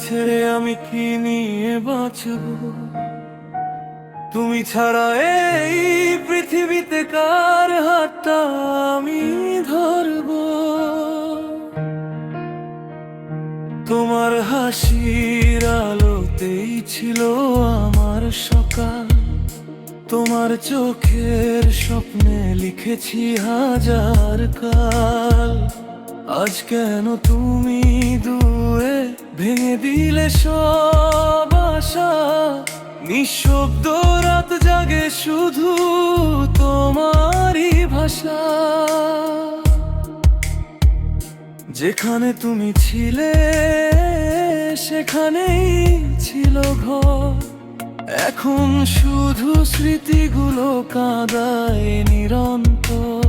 ছেড়ে আমি কি নিয়ে বাঁচব? তুমি ছাড়া এই পৃথিবীতে কার হাতটা আমি ধরব? তোমার হাসির আলোতেই ছিল আমার সকাল, তোমার চোখের স্বপ্নে লিখেছি হাজার কাল। আজ কেন তুমি দূরে ভেঙে দিলে সব আশা? নিঃশব্দ রাত জাগে শুধু তোমারই ভাষা। যেখানে তুমি ছিলে সেখানেই ছিল ঘর, এখন শুধু স্মৃতিগুলো কাঁদায় নিরন্তর।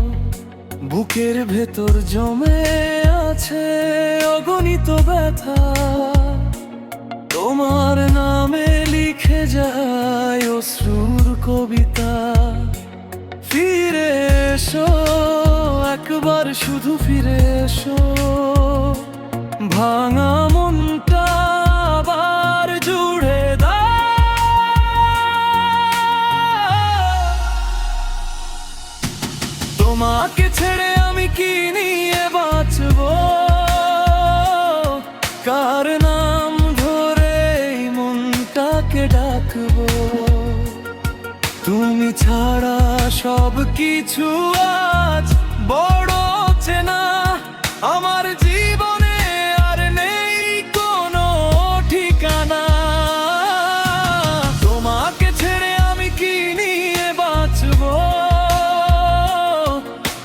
বুকের ভেতর জমে আছে অগণিত ব্যথা, তোমার নামে লিখে যায় অশ্রুর কবিতা। ফিরে এসো একবার, শুধু ফিরে এসো, ভাঙা মনটা আবার জুড়ে দাও। তোমাকে ছেড়ে আমি কি নিয়ে বাঁচব? কার নাম ধরে এই মনটাকে ডাকবো? তুমি ছাড়া সব কিছু আজ বড় চেনা। আমার জীবনে আর নেই কোনো ঠিকানা। তোমাকে ছেড়ে আমি কি নিয়ে বাঁচব?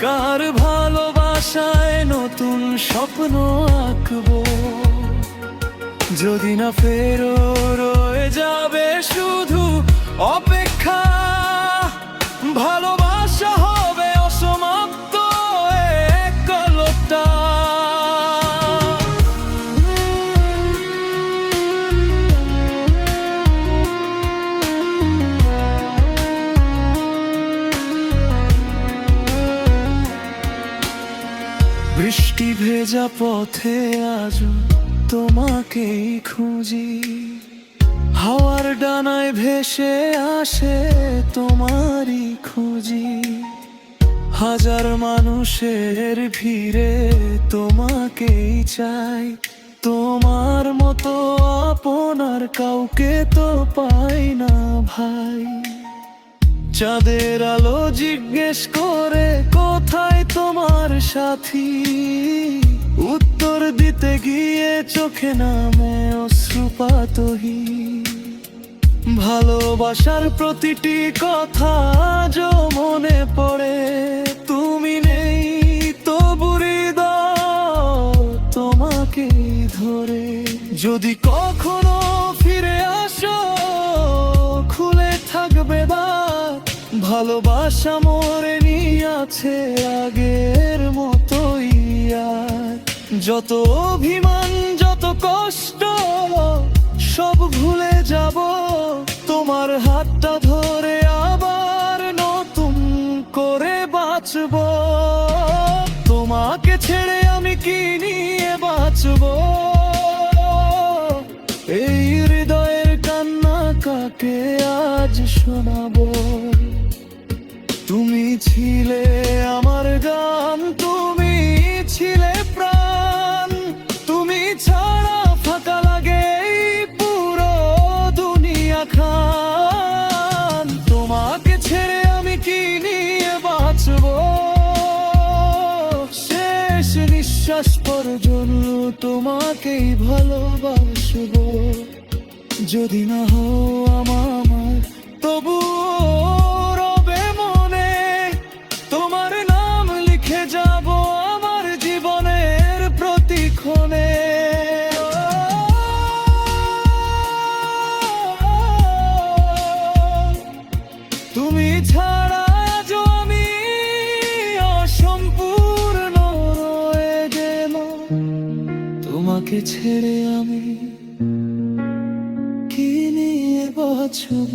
কার ভালোবাসায় নতুন স্বপ্ন আঁকবো? যদি না ফেরো রয়ে যাবে শুধু অপেক্ষা, ভালোবাসা হবে অসমাপ্ত এক গল্পটা। বৃষ্টি ভেজা পথে আজ তোমাকেই খুঁজি, হাওয়ার ডানায় ভেসে আসে তোমারই খুঁজি। হাজার মানুষের ভিড়ে তোমাকেই চাই, তোমার মতো আপনার কাউকে তো পাই না ভাই। চাঁদের আলো জিজ্ঞেস করে কোথায় তোমার সাথী, উত্তর দিতে গিয়ে চোখে নামে অশ্রুপাতহী। ভালোবাসার প্রতিটি কথা আজ মনে পড়ে, তুমি নেই তবু হৃদয় তোমাকে ধরে। যদি কখনো ফিরে আসো খুলে থাকবে দ্বার, ভালোবাসা মরেনি আছে আগের মতোই আর। যত অভিমান যত কষ্ট সব ভুলে যাব, তোমার হাতটা ধরে আবার নতুন করে বাঁচব। তোমাকে ছেড়ে আমি কি নিয়ে বাঁচব? এই হৃদয়ের কান্না কাকে আজ শোনাবো? তুমি ছিলে আমার গান, তুমি ছিলে প্রাণ। তুমি ছাড়া ফাঁকা লাগে এই পুরো দুনিয়া খান। তোমাকে ছেড়ে আমি কি নিয়ে বাঁচব? শেষ নিঃশ্বাস পর্যন্ত তোমাকেই ভালোবাসবো। যদি না হও আমার তবুও রবে মনে, তোমার নাম লিখে যাব আমার জীবনের প্রতিক্ষণে। তুমি ছাড়া আজ আমি অসম্পূর্ণ রয়ে গেলাম। তোমাকে ছেড়ে আমি কি নিয়ে বাঁচব?